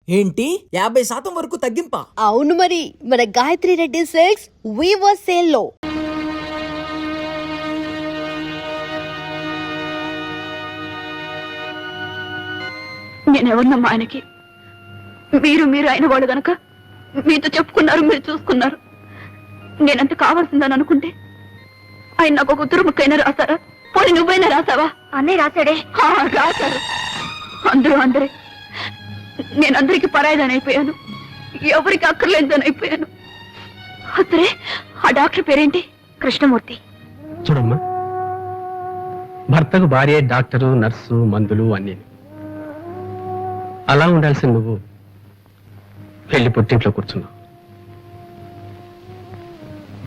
ఏంటి 50% వరకు తగ్గింపా? అవును మరి, మన Gayatri Reddy silks weaver sale లో. నేనెవరినమ్మా ఆయనకి? మీరు అయిన వాళ్ళు గనక మీతో చెప్పుకున్నారు, మీరు చూసుకున్నారు. నేనంత కావాల్సిందని అనుకుంటే ఆయన నాకు ఒక ఉత్తర ముక్కైనా రాశారా? పోనీ నువ్వైనా రాసావా? అన్నీ రాశాడే. రాశారు అందరే. నేను అందరికి పరాయిదాని అయిపోయాను, ఎవరికి అక్కర్లేదని అయిపోయాను. సరే, ఆ డాక్టర్ పేరేంటి? కృష్ణమూర్తి. చూడమ్మా, భర్తకు భార్య డాక్టరు, నర్సు, మందులు అన్నీ. అలా ఉండాల్సిన నువ్వు వెళ్ళి పుట్టింట్లో కూర్చున్నావు.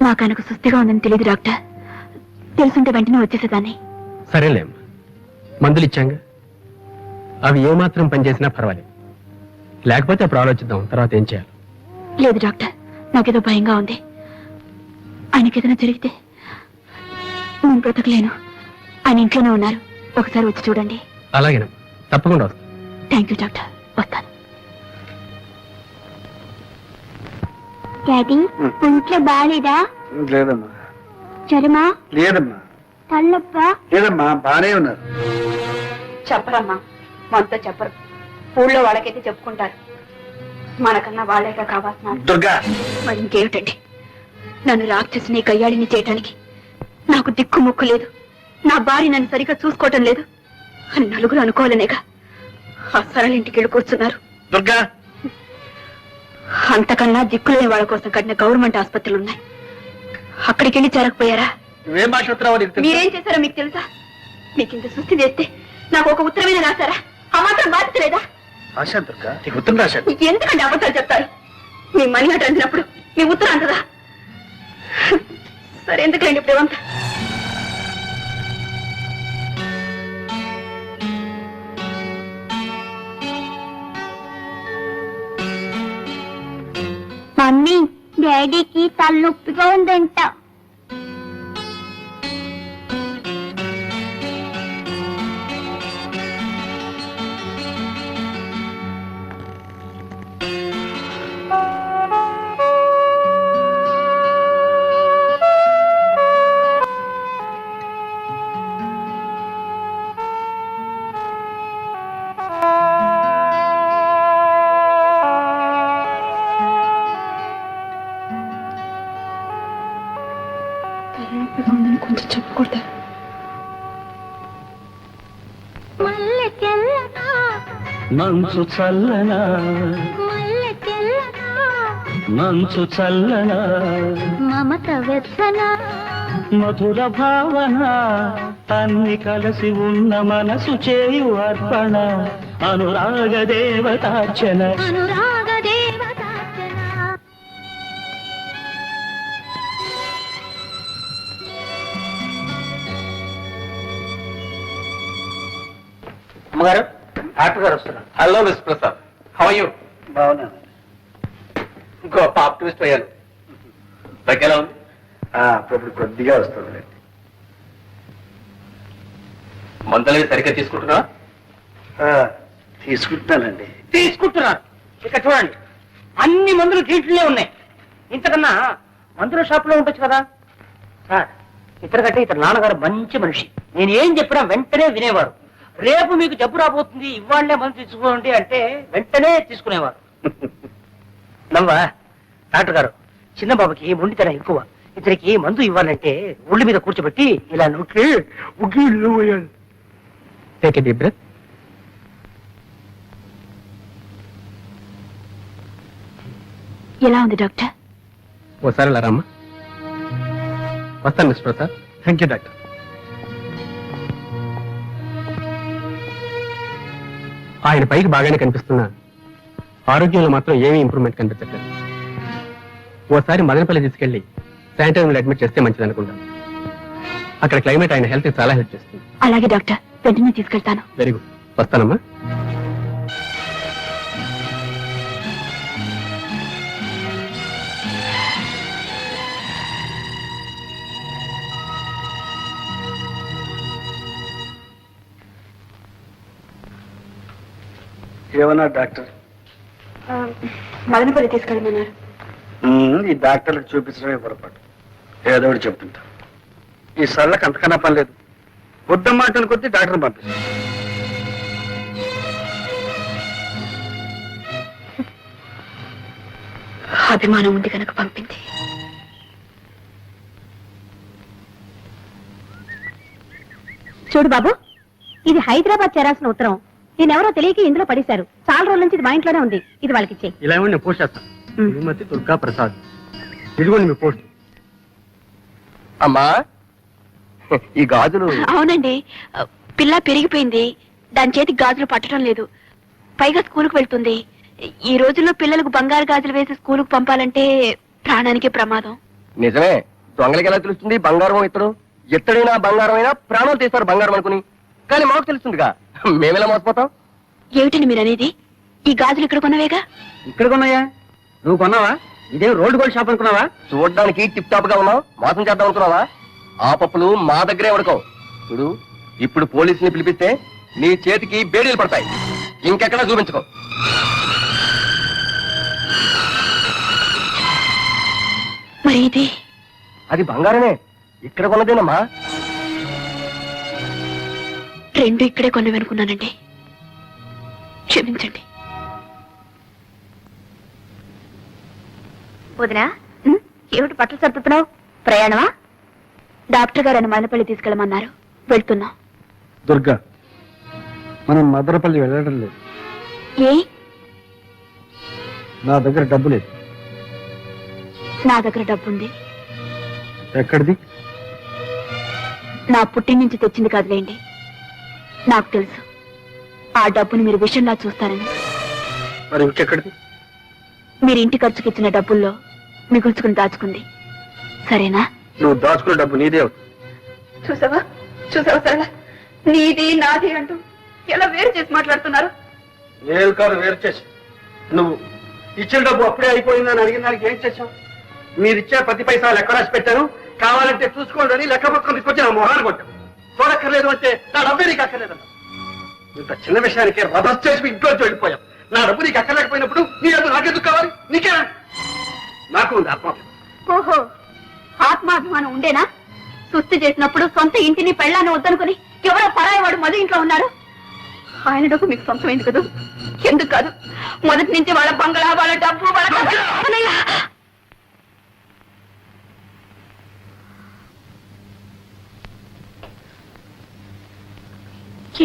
నాకు ఆయనకు సుస్థిగా ఉందని తెలియదు డాక్టర్. తెలుసుంటే వెంటనే వచ్చేసేదాన్ని. సరేలేమ్మా, మందులు ఇచ్చాంగా, అవి ఏమాత్రం పనిచేసినా పర్వాలేదు. లేకపోతే అప్పుడు ఆలోచిద్దాం, తర్వాత ఏం చేయాలి. లేదు డాక్టర్, నాకేదో భయంగా ఉంది. ఆయనకేదైనా జరిగితే నేను బ్రతకలేను. ఆయన ఇంట్లోనే ఉన్నారు, ఒకసారి వచ్చి చూడండి. అలాగేనమ్మా, తప్పకుండా వస్తాను. థ్యాంక్ యూ డాక్టర్, వస్తాను. డాడీ, ఇంట్లో బాగాలేదా? లేదమ్మా. జ్వరమా? లేదమ్మా. తలనొప్పా? లేదమ్మా, బానే ఉన్నారు. చెప్పరమ్మా, మనతో చెప్పరు. ఊళ్ళో వాళ్ళకైతే చెప్పుకుంటారు, మనకన్నా వాళ్ళేగా కావాల్సిన. దుర్గా, మరి ఇంకేమిటండి, నన్ను రాక్షసిని కయ్యాడిని చేయటానికి నాకు దిక్కు ముక్కు లేదు. నా భార్య నన్ను సరిగ్గా చూసుకోవటం లేదు అని నలుగురు అనుకోవాలనేగా ఆ సరళింటికి వెళ్ళి కూర్చున్నారు. దుర్గా, అంతకన్నా దిక్కులేని వాళ్ళ కోసం కట్టిన గవర్నమెంట్ ఆసుపత్రులు ఉన్నాయి, అక్కడికి వెళ్ళి చేరకపోయారా? నువ్వేం మాట్లాడుతున్నావో నీకు తెలుసా? మీరేం చేశారో మీకు తెలుసా? మీకు ఇంత సుస్థి చేస్తే నాకు ఒక ఉత్తరమైన రాశారా? ఆ మాత్రం బాధ్యత లేదా? ఆశా దుర్గా, నీకు ఉత్తరం రాశాను. ఎందుకంటే అబద్ధాలు చెప్తారు? మీ మనీ అటు అందినప్పుడు మీ ఉత్తరం అంతదా? సరే, ఎందుకండి ఇప్పుడు ఏమంతా? మమ్మీ, డాడీకి తలనొప్పిగా ఉందంట. కొంచెం చెప్పకూడదా? మంచు చల్లనా, మంచు చల్లనా, మమత వెచ్చన, మధుర భావన, అన్ని కలిసి ఉన్న మనసు చేయు అర్పణ, అనురాగ దేవతార్చన. అనురాగ దేవతార్చన. అమ్మగారు, డాక్టర్ గారు వస్తున్నారు. Hello miss Prasad, how are you? బాగున్నాను. ఇంకో ఆప్టిమిస్ట్ అయ్యాను. దగ్గర ఉంది. అప్పుడు కొద్దిగా వస్తుంది. మందులు సరిగ్గా తీసుకుంటున్నా? తీసుకుంటానండి. తీసుకుంటున్నారు. ఇక్కడ చూడండి, అన్ని మందులు దీంట్లోనే ఉన్నాయి. ఇంతకన్నా మందుల షాప్ లో ఉండొచ్చు కదా సార్. ఇతరకంటే ఇతర నాన్నగారు మంచి మనిషి. నేను ఏం చెప్పినా వెంటనే వినేవారు. రేపు మీకు జబ్బు రాబోతుంది, ఇవాళ్లే మందు తీసుకోండి అంటే వెంటనే తీసుకునేవారు. నవ్వా డాక్టర్ గారు, చిన్న బాబుకి మొండితనం ఎక్కువ. ఇతనికి మందు ఇవ్వాలంటే ఒళ్ళు మీద కూర్చోబెట్టి ఇలా నోట్లు ఉగ్గిళ్ళు పోయాలి. Take a deep breath. ఎలా ఉంది డాక్టర్? ఓసారి అలా రామ్మా. వస్తాను miss Prasad. Thank you doctor. ఆయన పైకి బాగానే కనిపిస్తున్నా ఆరోగ్యంలో మాత్రం ఏమీ ఇంప్రూవ్మెంట్ కనిపించట్లేదు. ఓసారి మదనపల్లి తీసుకెళ్లి శానిటోరియంలో అడ్మిట్ చేస్తే మంచిది అనుకుంటాను. అక్కడ క్లైమేట్ ఆయన హెల్త్ చాలా హెల్ప్ చేస్తుంది. అలాగే డాక్టర్, వెంటనే తీసుకెళ్తాను. వెరీ గుడ్, వస్తానమ్మా. ఏమన్నా డాక్టర్? మదనపల్లి తీసుకెళ్ళమన్నారు. ఈ డాక్టర్లకు చూపించడమే పొరపాటు. ఏదో ఒకటి చెప్తుంటా. ఈ సరళకు అంతకన్నా పని లేదు. వద్దమ్మాటను కొద్దీ డాక్టర్ని పంపిస్తాను. అభిమానం ఉంది కనుక పంపింది. చూడు బాబు, ఇది హైదరాబాద్ చేరాల్సిన ఉత్తరం. నేనెవరో తెలియక ఇందులో పడేశారు. చాలా రోజుల నుంచి ఇది మా ఇంట్లోనే ఉంది. ఇది వాళ్ళకి ఇచ్చే. ఇలా ఇవ్వండి, నేను పోస్ట్ చేస్తాను. శ్రీమతి దుర్గా ప్రసాద్. ఇదిగోండి మీ పోస్ట్. అమ్మా, ఈ గాజులు అవునండి, పిల్ల పెరిగిపోయింది. దాని చేతికి గాజులు పట్టడం లేదు. పైగా స్కూలుకు వెళ్తుంది. ఈ రోజుల్లో పిల్లలకు బంగారు గాజులు వేసి స్కూలుకు పంపాలంటే ప్రాణానికి ప్రమాదం. నిజమే. దొంగలకి ఎలా తెలుస్తుంది బంగారం ఇతడు? ఎత్తడైనా బంగారం అయినా ప్రాణాలు తీస్తారు బంగారం అనుకుని. కానీ మాకు తెలుస్తుందిగా, మేమెలా మోసపోతాం? ఏమిటండి మీరు అనేది? ఈ గాజులు ఇక్కడ కొన్నవేగా? ఇక్కడ కొన్నాయా? నువ్వు కొన్నావా? ఇదే రోడ్డు గోల్డ్ షాప్ అనుకున్నావా? చూడడానికి టిప్ టాప్ గా ఉన్నావు, మోసం చేద్దాం అనుకున్నావా? ఆ పప్పులు మా దగ్గరే ఉడకవు. చూడు, ఇప్పుడు పోలీసుని పిలిపిస్తే నీ చేతికి బేడీలు పడతాయి. ఇంకెక్కడా చూపించుకో. మరి ఇది? అది బంగారమే, ఇక్కడ కొన్నదేనమ్మా. రెండు ఇక్కడే కొన్నవనుకున్నానండి, క్షమించండి. వదినా, ఏమిటి బట్టలు సర్దుతున్నావు? ప్రయాణమా? డాక్టర్ గారు నన్ను మదనపల్లి తీసుకెళ్ళమన్నారు. వెళ్తున్నాం. దుర్గా, మనం మదనపల్లి వెళ్ళడం లేదు. ఏ? నా దగ్గర డబ్బు లేదు. నా దగ్గర డబ్బుంది. ఎక్కడిది? నా పుట్టిన నుంచి తెచ్చింది కాదులేండి. నాకు తెలుసు ఆ డబ్బుని మీరు విషయంలా చూస్తారని. మరి ఇంకెక్కడిది? మీరు ఇంటి ఖర్చుకి ఇచ్చిన డబ్బుల్లో మిగుల్చుకుని దాచుకుంది. సరేనా? నువ్వు దాచుకున్న డబ్బు నీదే అవుతుంది. చూసావా చూసావా సరళ, నీది నాది అంటూ ఎలా వేరు చేసి మాట్లాడుతున్నారు. నేను కాదు వేరు చేసి. నువ్వు ఇచ్చిన డబ్బు అప్పుడే అయిపోయిందని అడిగిన దానికి ఏం చేశావు? మీరు ఇచ్చే ప్రతి పైసా లెక్క రాసి పెట్టాను. కావాలంటే చూసుకోండి అని లెక్క పక్కన తీసుకొచ్చి నా మొహాన్ని కొట్టాను. చూడక్కర్లేదు అంటే నా డబ్బే నీకు అక్కర్లేదన్నా. ఇంత చిన్న విషయానికి రథస్ చేసి ఇంట్లో వెళ్ళిపోయాం. నా డబ్బు నీకు అక్కర్లేకపోయినప్పుడు నీ డబ్బు నాకెందుకు కావాలి? నీకే నాకు ఉంది ఆత్మాభిమానం. ఓహో, ఆత్మాభిమానం ఉండేనా? సుస్థి చేసినప్పుడు సొంత ఇంటిని పెళ్ళాన్ని వద్దనుకుని ఎవరో పరాయి వాడు మధు ఇంట్లో ఉన్నారు. ఆయన డబ్బు మీకు సొంతమైంది కదా? ఎందుకు కాదు? మొదటి నుంచి వాళ్ళ బంగళా, వాళ్ళ డబ్బు, వాళ్ళ అన్నయ్య.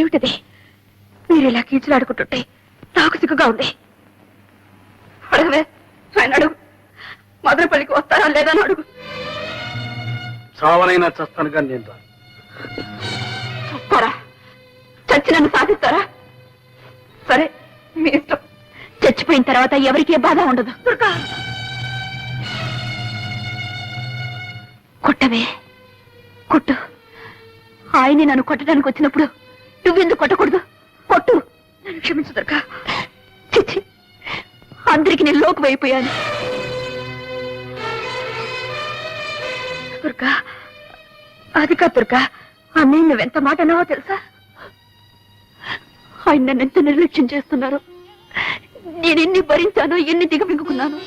ఏమిటది? మీరు ఇలా కీచులాడుకుంటుంటే నాకు సిగ్గుగా ఉంది. అడగవే, ఆయన అడుగు. మదనపల్లికి వస్తారా లేదా అని అడుగు. చావనైనా చస్తాను కానీ నేను రాను. చూస్తారా? చచ్చి నన్ను సాధిస్తారా? సరే, మీ ఇష్టం. చచ్చిపోయిన తర్వాత ఎవరికీ బాధ ఉండదు. దుర్గా, కొట్టవే, కొట్టు. ఆయనే నన్ను కొట్టడానికి వచ్చినప్పుడు నువ్వెందుకు కొట్టకూడదు? కొట్టు. నన్ను క్షమించు దుర్గా. చిచ్చి, అందరికి నేను లోకు అయిపోయాను. దుర్గా, అది కాదు దుర్గా. అన్నయ్య నువ్వెంత మాట అన్నావో తెలుసా? ఆయన నన్ను ఎంత నిర్లక్ష్యం చేస్తున్నారు. నేను ఎన్ని భరించానో, ఎన్ని దిగమింగుకున్నాను.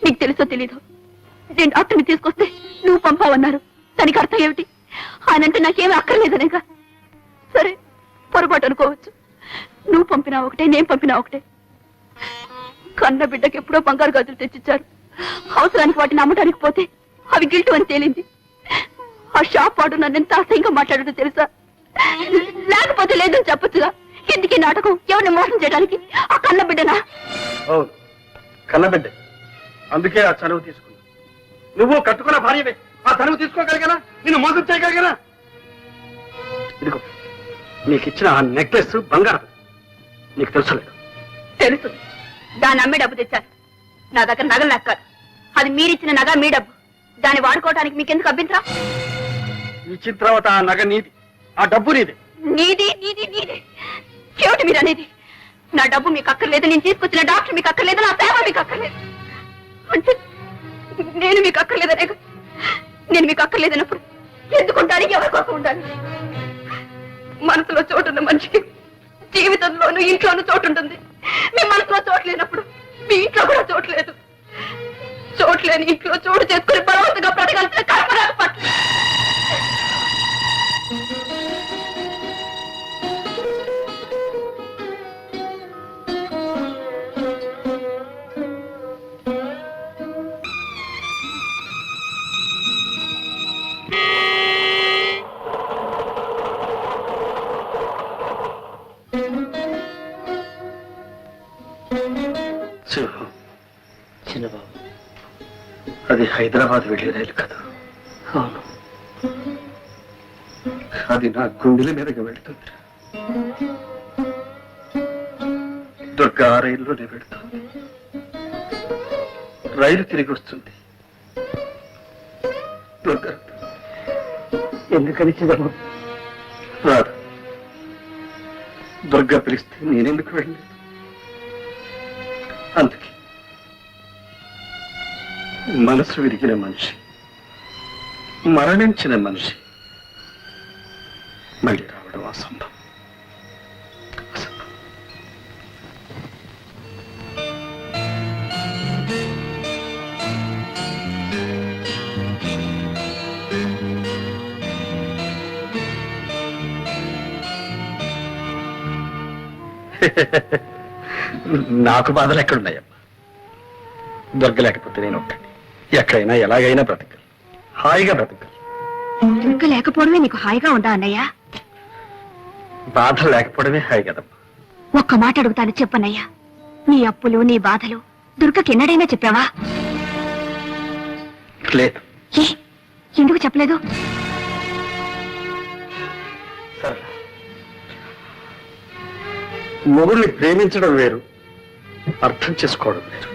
నీకు తెలుసో తెలీదు. నేను డాక్టర్ని తీసుకొస్తే నువ్వు పంపావన్నారు. దానికి అర్థం ఏమిటి? ఆయనంటే నాకేమీ అక్కర్లేదనేగా. సరే, పొరపాటు అనుకోవచ్చు. నువ్వు పంపినా ఒకటే, నేను పంపినా ఒకటే. కన్న బిడ్డకి ఎప్పుడో బంగారు గాజులు తెచ్చిచ్చారు. అవసరానికి వాటిని అమ్మటానికి పోతే అవి గిల్టు అని తేలింది. ఆ షాప్ వాడు నన్ను ఎంత అసహ్యంగా మాట్లాడాడో తెలుసా? లేకపోతే లేదని చెప్పొచ్చుగా. ఎందుకీ నాటకం? ఎవరిని మోసం చేయడానికి? ఆ కన్న బిడ్డనా? అవును, కన్నబిడ్డ. అందుకే ఆ చనువు తీసుకున్నా. నువ్వు కట్టుకున్న భార్యవే. ఆ చనువు తీసుకోగలిగానా? నిన్ను మోసం చేయగలిగానా? ఇదిగో, నీకు ఇచ్చిన ఆ నెక్లెస్ బంగారం. నీకు తెలుసలేదు? తెలుసు. దాన్ని అమ్మే డబ్బు తెచ్చారు. నా దగ్గర నగలు లెక్కారు. అది మీరిచ్చిన నగ, మీ డబ్బు. దాన్ని వాడుకోవడానికి మీకెందుకు అభ్యంతరం? ఇచ్చిన తర్వాత ఆ నగ నీది, ఆ డబ్బు నీది. నీది నీది నీది ఏమిటి మీరు అనేది? నా డబ్బు మీకు అక్కర్లేదు, నేను తీసుకొచ్చిన డాక్టర్ మీకు అక్కర్లేదు, నా సేవ మీకు అక్కర్లేదు అంటే నేను మీకు అక్కర్లేదనే? నేను మీకు అక్కర్లేదన్నప్పుడు ఎందుకుంటాను? ఎవరి కోసం ఉండాలి? మనసులో చోటున్న మనిషికి జీవితంలోనూ ఇంట్లోనూ చోటు ఉంటుంది. మీ మనసులో చోటు లేనప్పుడు లేని ఇంట్లో చోటు చేసుకుని బలవంతంగా బ్రతకాల్సిన కర్మ నాకు పట్ల. చిన్నబాబు, అది హైదరాబాద్ వెళ్ళే రైలు కదా? అవును, అది నా గుండెల మీదకి వెళుతుంది. దుర్గా ఆ రైల్లోనే వెళుతుంది. రైలు తిరిగి వస్తుంది. దుర్గా ఎందుకని చిన్నబాబు రాదు. దుర్గా పిలిస్తే నేనెందుకు వెళ్ళలేదు? అందుకే మనసు విరిగిన మనిషి, మరణించిన మనిషి మళ్ళీ రావడం అసంభవం. నాకు బాధలు ఎక్కడున్నాయమ్మా? దుర్గ లేకపోతే నేను ఒక్కడిని ఎక్కడైనా ఎలాగైనా బ్రతకాలి, హాయిగా బ్రతకాలి. దుర్గ లేకపోవడమే నీకు హాయిగా ఉందా అన్నయ్య? బాధ లేకపోవడమే హాయి కదమ్మా. ఒక్క మాట అడుగుతాను చెప్పన్నయ్యా, నీ అప్పులు నీ బాధలు దుర్గకి ఎన్నడైనా చెప్పావా? లేదు. ఏ ఎందుకు చెప్పలేదు? సరే, మొగుల్ని ప్రేమించడం వేరు, అర్థం చేసుకోవడం వేరు.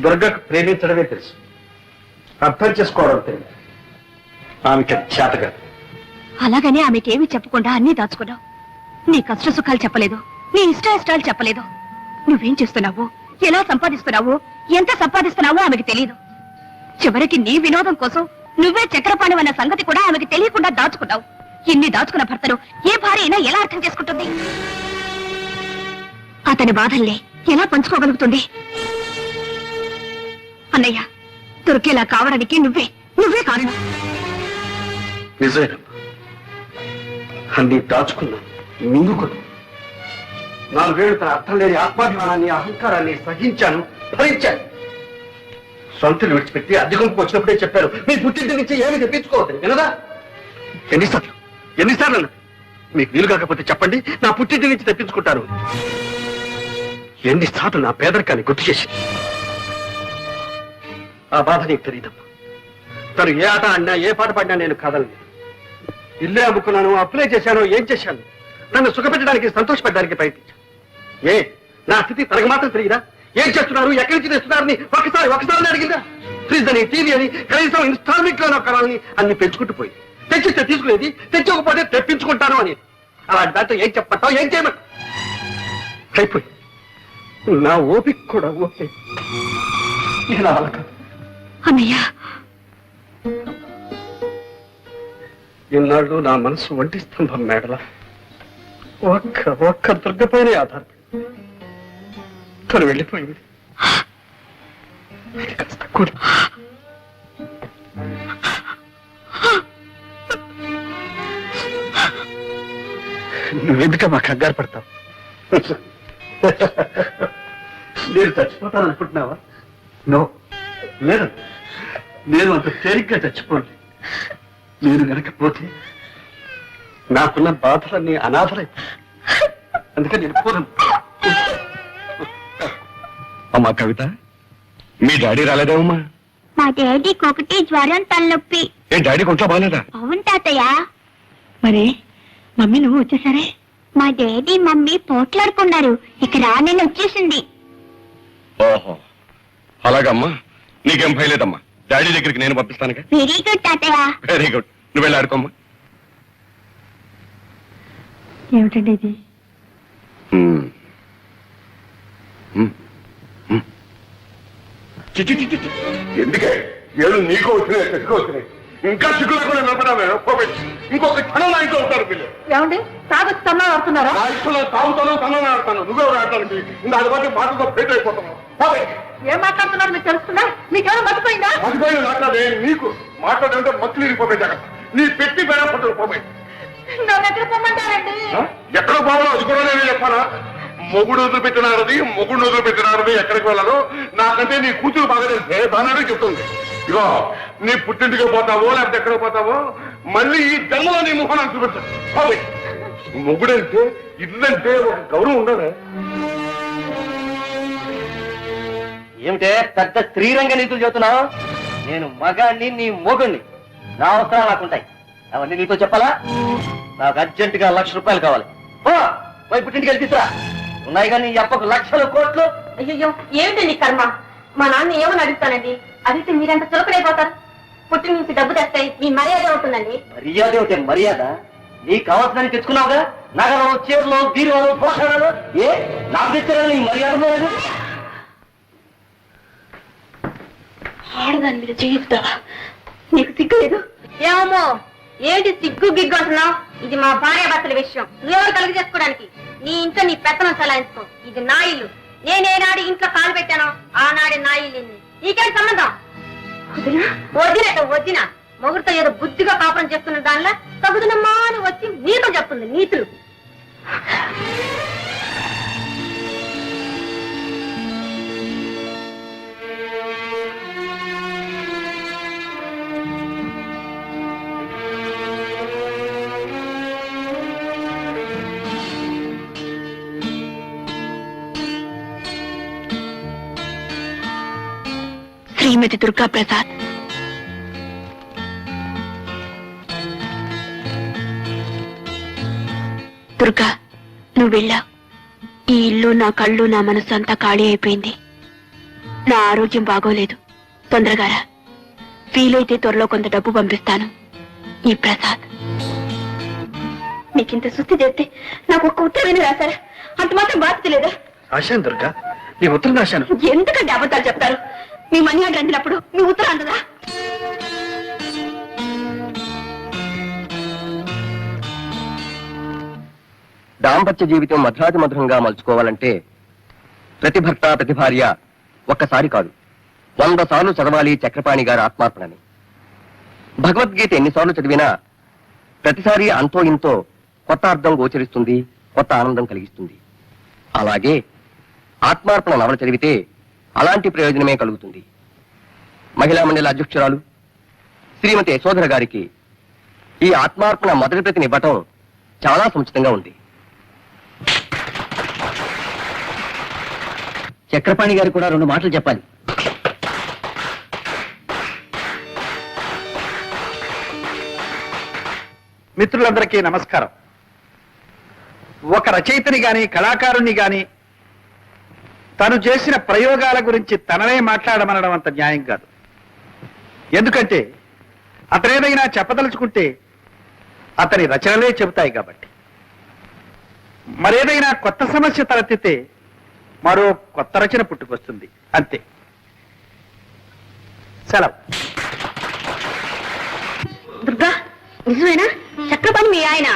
దుర్గకు ప్రేమించడమే తెలుసు, అర్థం చేసుకోవడం తెలియదు. ఆమెకి చేత కాదు. అలాగనే ఆమెకేమీ చెప్పకుండా అన్నీ దాచుకున్నావు. నీ కష్ట సుఖాలు చెప్పలేదు, నీ ఇష్టాలు చెప్పలేదు. నువ్వేం చేస్తున్నావు, ఎలా సంపాదిస్తున్నావు, ఎంత సంపాదిస్తున్నావో ఆమెకి తెలియదు. చివరికి నీ వినోదం కోసం నువ్వే చక్రపాణి అన్న సంగతి కూడా ఆమెకి తెలియకుండా దాచుకున్నావు. ఇన్ని దాచుకున్న భర్తను ఏ భార్య అయినా ఎలా అర్థం చేసుకుంటుంది? అతని బాధల్ని ఎలా పంచుకోగలుగుతుంది? అన్నయ్య, దుర్గేలా కావడానికి నువ్వే కారణం. నిజమేనమ్మా, అన్ని దాచుకున్నాను, మింగుకున్నాను. 4 ఏళ్ళు తన అర్థం లేని ఆత్మాభిమానాన్ని, అహంకారాన్ని సహించాను, భరించాను. సొంతలు విడిచిపెట్టి అద్దెకుంపుకు వచ్చినప్పుడే చెప్పారు, మీ పుట్టింటి నుంచి ఏమి తెప్పించుకోవద్దని. వినదా? ఎన్నిసార్లు మీకు వీలు కాకపోతే చెప్పండి, నా పుట్టింటి నుంచి తెప్పించుకుంటారు. ఎన్నిసార్లు నా పేదరికాన్ని గుర్తు చేసి. ఆ బాధ నీకు తెలియదమ్మా. తను ఏ ఆట ఆడినా, ఏ పాట పాడినా నేను కాదలేదు. ఇల్లే అమ్ముకున్నాను, అప్లై చేశాను, ఏం చేశాను? నన్ను సుఖపెట్టడానికి, సంతోషపెట్టడానికి ప్రయత్నించాను. నా స్థితి తనకు మాత్రం తెలియదా? ఏం చేస్తున్నారు, ఎక్కడి నుంచి తెస్తున్నారని ఒకసారి అడిగిందా? ఫ్రిడ్జ్ అని, టీవీ అని, కనీసం ఇన్స్టాల్మెంట్ లోనో కరాలని అన్ని పెంచుకుంటూ పోయి, తెచ్చిస్తే తీసుకునేది, తెచ్చకపోతే తెప్పించుకుంటాను అని. అలాంటి దాంతో ఏం చెప్పమంటావు, ఏం చేయమంటావు? అయిపోయి నా ఓపిక కూడా ఓకే. అన్నయ్యా, ఇన్నాళ్ళు నా మనసు ఒంటి స్తంభం మేడల ఒక్క దుర్గపైనే ఆధారపడి తను వెళ్ళిపోయింది. కాస్త కూడా నువ్వెందుకమ్మా కంగారు పడతావు? నేను చచ్చిపోతాననుకుంటున్నావా? నో, లేదు, నేను అంత తేలిగ్గా చచ్చిపోండి. నేను వెనకపోతే నాకున్న బాధలన్నీ అనాథలైపోయి. అందుకని నేను పోను. అమ్మా కవిత, మీ డాడీ రాలేదేమమ్మా? మా డాడీకి ఒకటి జ్వరం, తలనొప్పి. ఏ డాడీకి ఒంట్లో బాగాలేదా? అవును తాతయ్య. మరి మమ్మీ నువ్వు వచ్చేసరే? మా డాడీ మమ్మీ పోట్లాడుకున్నారు, ఇక రానని వచ్చేసింది. ఓహో, అలాగమ్మా, నీకేం భయలేదమ్మా. డాడీ దగ్గరికి నేను పంపిస్తానుగా. వెరీ గుడ్ తాతయ్య. వెరీ గుడ్, నువ్వు వెళ్ళి ఆడుకోమ్మా. ఏమిటండి ఇది? ఎందుకే ఏళ్ళు నీకు వచ్చినాయి, తెచ్చుకో వచ్చినాయి, ఇంకా చిక్కులు కూడా నిలబడామే. ఇంకొక క్షణం నా ఇంట్లో ఉంటారు వీళ్ళు. ఏమండి తాగొచ్చి తన్నా ఆడుతున్నారా? నా ఇష్టంలో తాగుతాను తనని ఆడతాను, నువ్వెవరు ఆడటానికి? ఇంకా అది బట్టి మాటలతో ఫెయిల్ అయిపోతాను. ఏం మాట్లాడుతున్నారు మీకు తెలుస్తుందా? మీకేమైనా మర్చిపోయిందా? మర్చిపోయిన మాట్లాడే నీకు మాట్లాడంటే మత్తులు ఇరిగిపోతాయి జగన్. నీ పెట్టి బేడ పట్టుకు పోయి నన్ను ఎక్కడ పొమ్మంటారండి? ఎక్కడ పోవాలో అది కూడా నేను చెప్పానా? మొగుడు వదిలిపెట్టినారది, మొగుడు వదిలిపెట్టినారది, ఎక్కడికి వెళ్ళాలో నాకంటే నీ కూతురు బాగా తెలిసే దాని చెప్తుంది. ఇగో నీ పుట్టింటికి పోతావో లేకపోతే ఎక్కడికి పోతావో మళ్ళీ ఈ జన్మలో నీ ముఖాన్ని చూపించు. మొగుడంటే ఇల్లంటే ఒక గౌరవం ఉండాలి. ఏమిటే పెద్ద స్త్రీరంగ నీతులు చెబుతున్నావు? నేను మగాణ్ణి, నీ మొగుణ్ణి, నా అవసరాలు నాకుంటాయి. అవన్నీ నీతో చెప్పాలా? నాకు అర్జెంటుగా ₹1,00,000 కావాలి. పోయి పుట్టింటికి వెళ్ళి తీసురా. ఉన్నాయి కానీ అప్పకు లక్షల కోట్లు. అయ్యో ఏమిటి నీ కర్మ? మా నాన్న ఏమని అడుగుతానండి? అడిగితే మీరెంత చులకడైపోతారు. పుట్టి నుంచి డబ్బు తెస్తాయి, మీ మర్యాద అవుతుందండి. మర్యాద ఏమిటే మర్యాద? నీకు కావాల్సిన తెచ్చుకున్నావుగా, నగలు, చీరలు, బీరువాలు, పోషణలు. ఏ నాకు తెచ్చారా నీ మర్యాద లేదు? ఆడదాని మీద చేయిస్తావా? నీకు సిగ్గు లేదు? ఏమో ఏంటి సిగ్గు గిగ్గు అంటున్నావు? ఇది మా భార్యాభర్తల విషయం, నువ్వెవరు కలిగి చేసుకోవడానికి? నీ ఇంట్లో నీ పెత్తనం చలాయించుకో. ఇది నా ఇల్లు. నేనేనాడు ఇంట్లో కాలు పెట్టానో ఆనాడు నా ఇల్లు. నీకేం సంబంధం? వదిన మొగుడితో ఏదో బుద్ధిగా కాపురం చేస్తున్న దానిలో తగుదనమ్మా అని వచ్చి నీతో చెప్తుంది నీతులు. శ్రీమతి దుర్గా ప్రసాద్. దుర్గా, నువ్వు వెళ్ళావు. ఈ ఇల్లు, నా కళ్ళు, నా మనసు అంతా ఖాళీ అయిపోయింది. నా ఆరోగ్యం బాగోలేదు. తొందరగా రా. వీలైతే త్వరలో కొంత డబ్బు పంపిస్తాను. ఈ ప్రసాద్. మీకింత సుస్థి చేస్తే నాకు ఒక్క ఉత్తరమైన రాశారా? అంత మాత్రం బాధ్యత లేదా? రాశాను దుర్గా, నీ ఉత్తరం రాశాను. ఎందుకంటే అబద్ధాలు చెప్తారు? మీ మనీ ఆర్డర్ అందినప్పుడు మీ ఉత్తరం అందదా? దాంపత్య జీవితం మధురాతి మధురంగా మలుచుకోవాలంటే ప్రతి భర్త ప్రతి భార్య ఒక్కసారి కాదు 100 సార్లు చదవాలి చక్రపాణి గారి ఆత్మార్పణని. భగవద్గీత ఎన్నిసార్లు చదివినా ప్రతిసారి అంతో ఇంతో కొత్త అర్థం గోచరిస్తుంది, కొత్త ఆనందం కలిగిస్తుంది. అలాగే ఆత్మార్పణ నవల చదివితే అలాంటి ప్రయోజనమే కలుగుతుంది. మహిళా మండలి అధ్యక్షురాలు శ్రీమతి యశోధర గారికి ఈ ఆత్మార్పణ మొదటి ప్రతిని ఇవ్వటం చాలా సముచితంగా ఉంది. చక్రపాణి గారు కూడా 2 మాటలు చెప్పాలి. మిత్రులందరికీ నమస్కారం. ఒక రచయితని గాని కళాకారుణ్ణి గాని తను చేసిన ప్రయోగాల గురించి తననే మాట్లాడమనడం అంత న్యాయం కాదు. ఎందుకంటే అతనేదైనా చెప్పదలుచుకుంటే అతని రచనలే చెబుతాయి కాబట్టి. మరేదైనా కొత్త సమస్య తలెత్తితే మరో కొత్త రచన పుట్టుకొస్తుంది, అంతే. సెలవు. దుర్గా, నిజమేనా? చక్రపాణి మీ ఆయన?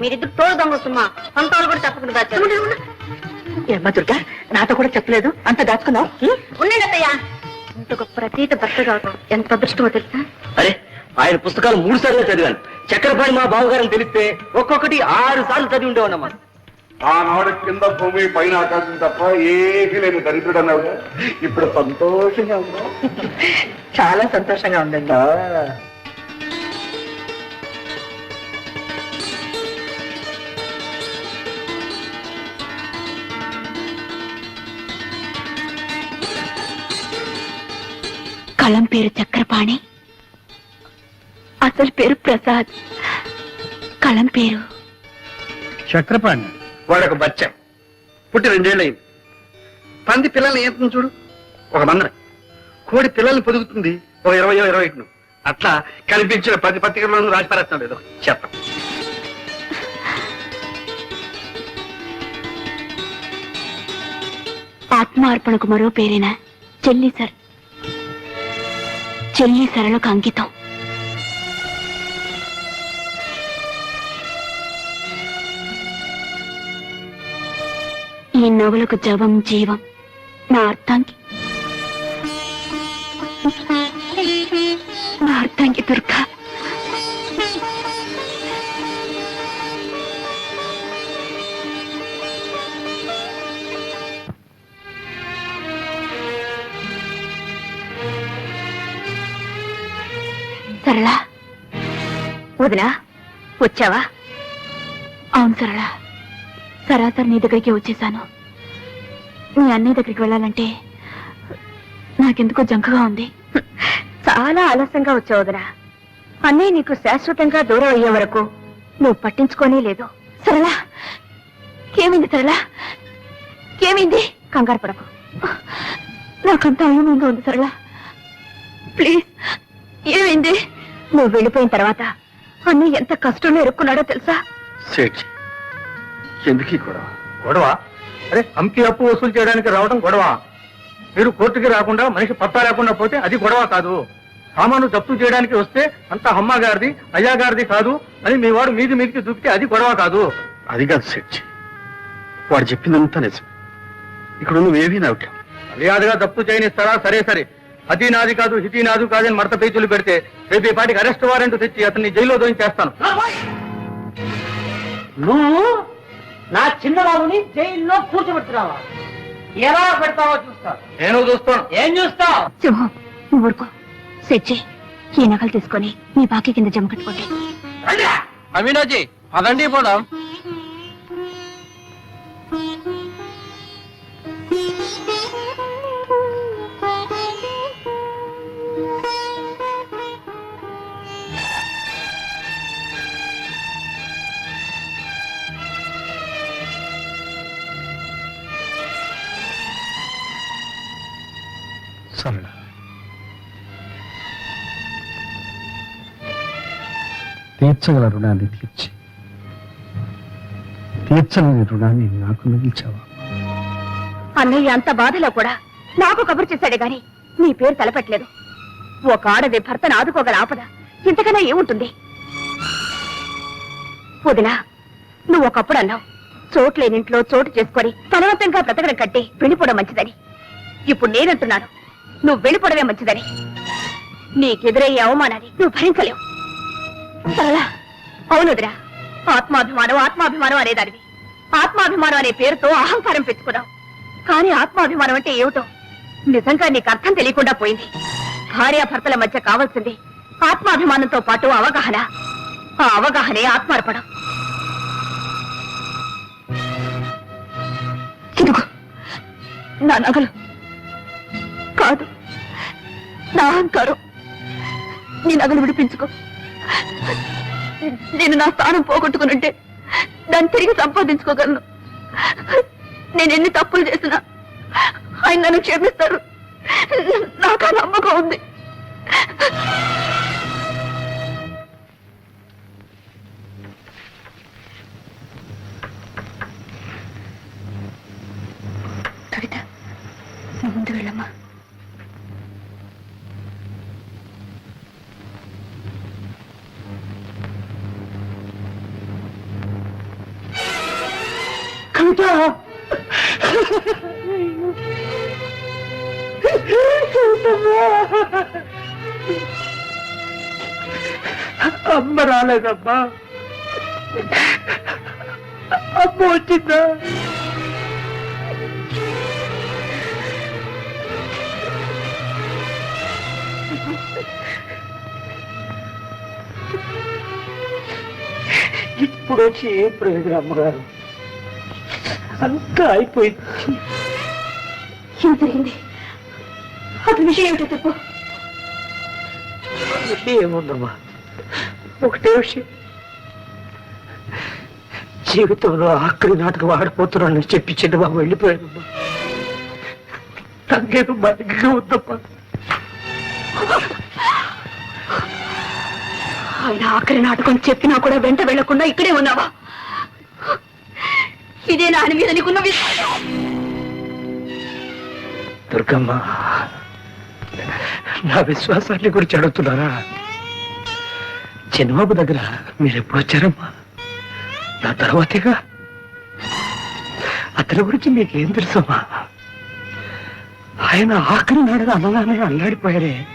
మీరిద్దరు తోడు దొంగతుమ్మా, సొంతలు కూడా చెప్పకుండా ఏమ్మా దుర్గా, నాతో కూడా చెప్పలేదు, అంత దాచుకున్నావు. ఉండండి అత్తయ్యా, ఇంత గొప్ప రచయిత భర్త కావడం ఎంత అదృష్టమో తెలుసా? అరే, ఆయన పుస్తకాలు 3 సార్లు చదివాను. చక్రపాణి మా బావగారని తెలిస్తే ఒక్కొక్కటి 6 సార్లు చదివి ఉండేవాళ్ళమ్మా. ఆనాడు కింద భూమి పైన ఆకాశం తప్ప ఏమీ లేని దరిద్రుడు అన్నావు. ఇప్పుడు సంతోషంగా ఉందా? చాలా సంతోషంగా ఉందండి. కలం పేరు చక్రపాణి, అసలు పేరు ప్రసాద్. కలం పేరు చక్రపాణి. వాడొక బచ్చ పుట్టి 2 ఏళ్ళు అయింది. పంది పిల్లల్ని ఏంటుంది చూడు, ఒక మందర. కోడి పిల్లల్ని పొదుగుతుంది ఒక 20-21. అట్లా కనిపించిన 10 పత్రికలను రాసి పారేస్తున్నాడు ఏదో చెత్త. ఆత్మార్పణకు మరో పేరేనా చెల్లి సార్? చెల్లి సరళకు అంకితం. ఈ నవలకు జవం జీవం నా అర్థానికి దుర్గా. సరళా, వదినా వచ్చావా? అవును సరళా, సరాసరి నీ దగ్గరికి వచ్చేసాను. నీ అన్నయ్య దగ్గరికి వెళ్ళాలంటే నాకెందుకో జంకగా ఉంది. చాలా ఆలస్యంగా వచ్చావు వదినా. అన్నయ్య నీకు శాశ్వతంగా దూరం అయ్యే వరకు నువ్వు పట్టించుకోనే లేదు. సరళా, ఏమైంది సరళా? ఏమైంది? కంగారు పడకు. నాకంతా అయోమయంగా ఉంది సరళా. ప్లీజ్, ఏమైంది? నువ్వు వెళ్ళిపోయిన తర్వాత అన్నయ్య ఎంత కష్టంలో ఇరుక్కున్నాడో తెలుసా? సేఠ్, ఎందుకు గొడవ? అరే, అమ్కి అప్పు వసూలు చేయడానికి రావడం గొడవ. మీరు కోర్టుకి రాకుండా మనిషి పత్తా లేకుండా పోతే అది గొడవ కాదు. సామాను జప్తు చేయడానికి వస్తే అంత అమ్మ గారిది అయ్యా గారిది కాదు అని మీ వాడు మీదికి దూకితే అది గొడవ కాదు. అది కాదు సేఠ్, వాడు చెప్పిందంతా నిజం. ఇక్కడ నువ్వేమీ నవ్వుతావు. మర్యాదగా జప్తు చేయనిస్తారా? సరే, అది నాది కాదు ఇది నాది కాదని మడత పేచీలు పెడితే రేపు ఈ పాటికి అరెస్ట్ వారెంట్ తెచ్చి అతన్ని జైల్లో దోయించేస్తాను. నువ్వు నా చిన్నబాబుని జైల్లో కూర్చోబెడుతున్నావా? ఎలా పెడతావో చూస్తా. నేను చూస్తాను. ఏం చూస్తావు? సింహం, నువ్వు ఊరుకో. సెచ్చి ఈ నగలు తీసుకొని నీ బాకీ కింద జమ కట్టుకోండి. అమీనాజీ అదండి పోదాం. సరళ, తీర్చగల రుణాన్ని తీర్చలేని రుణాన్ని నాకు మిగిల్చావా? అన్నయ్య అంత బాధలో కూడా నాకు కబురు చేశాడే గాని నీ పేరు తలపెట్టలేదు. ఒక ఆడది భర్తను ఆదుకోగల ఆపద ఇంతకన్నా ఏముంటుంది? వదినా, నువ్వు ఒకప్పుడు అన్నావు చోట్లేనింట్లో చోటు చేసుకొని బలవంతంగా బ్రతకడం కట్టి వెళ్ళిపోవడం మంచిదని. ఇప్పుడు నేనంటున్నాను నువ్వు వెళ్ళిపోవడమే మంచిదని. నీకెదురయ్యే అవమానాన్ని నువ్వు భరించలేవు. సరళా, అవును వదినా, ఆత్మాభిమానం అనేదానివి. ఆత్మాభిమానం అనే పేరుతో అహంకారం పెంచుకున్నావు. కానీ ఆత్మాభిమానం అంటే ఏమిటో నిజంగా నీకు అర్థం తెలియకుండా పోయింది. భార్యాభర్తల మధ్య కావాల్సింది ఆత్మాభిమానంతో పాటు అవగాహన. ఆ అవగాహనే ఆత్మార్పణం. ఇదిగో నా నగలు కాదు, నా అహంకారం. నీ నగలు విడిపించుకో. నేను నా స్థానం పోగొట్టుకునుంటే దాన్ని తిరిగి సంపాదించుకోగలను. నేను ఎన్ని తప్పులు చేసినా ఆయన నన్ను క్షమిస్తారు. నాకు ఆ నమ్మకం ఉంది. కవిత, నువ్వు ముందు వెళ్ళమ్మా. కవిత, అమ్మ రాలేదమ్మా. అమ్మ వచ్చిందా? ఇప్పుడు వచ్చి ఏం ప్రయోజనం అమ్మగారు? అంతా అయిపోయింది. ఏం జరిగింది? అసలు విషయం ఏమిటో చెప్పు. ఏముందమ్మా, ఒకటే విషయం. జీవితంలో ఆఖరి నాటకం ఆడిపోతున్నానని చెప్పి చిన్నబాబు వెళ్ళిపోయానమ్మా. తగ్గేది బతిగా ఉందమ్మా. ఆయన ఆఖరి నాటకం చెప్పినా కూడా వెంట వెళ్లకుండా ఇక్కడే ఉన్నావా? ఇదే నాని మీద నీకున్న విశ్వాసం. దుర్గమ్మ, నా విశ్వాసాన్ని గురించి అడుగుతున్నారా? చిన్నబాబు దగ్గర మీరు ఎప్పుడు వచ్చారమ్మా? నా తర్వాతేగా. ఆ అతని గురించి మీకేం తెలుసమ్మా? ఆయన ఆఖరి నాడగా అన్నగానే అల్లాడిపోయారే.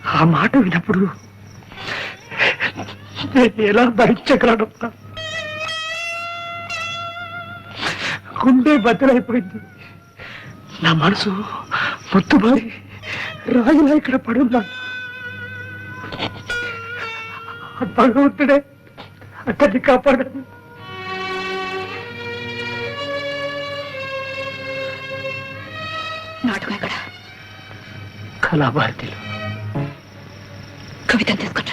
ఆ మాట విన్నప్పుడు నేను ఎలా భరించగలనమ్మా? గుండె బద్దలైపోయింది. నా మనసు మొత్తుబారి రాయిలా ఇక్కడ పడున్నాను. భగవంతుడే అతన్ని కాపాడాను. నాటకం ఎక్కడ? కళాభారతిలో కవితను తీసుకుంటా.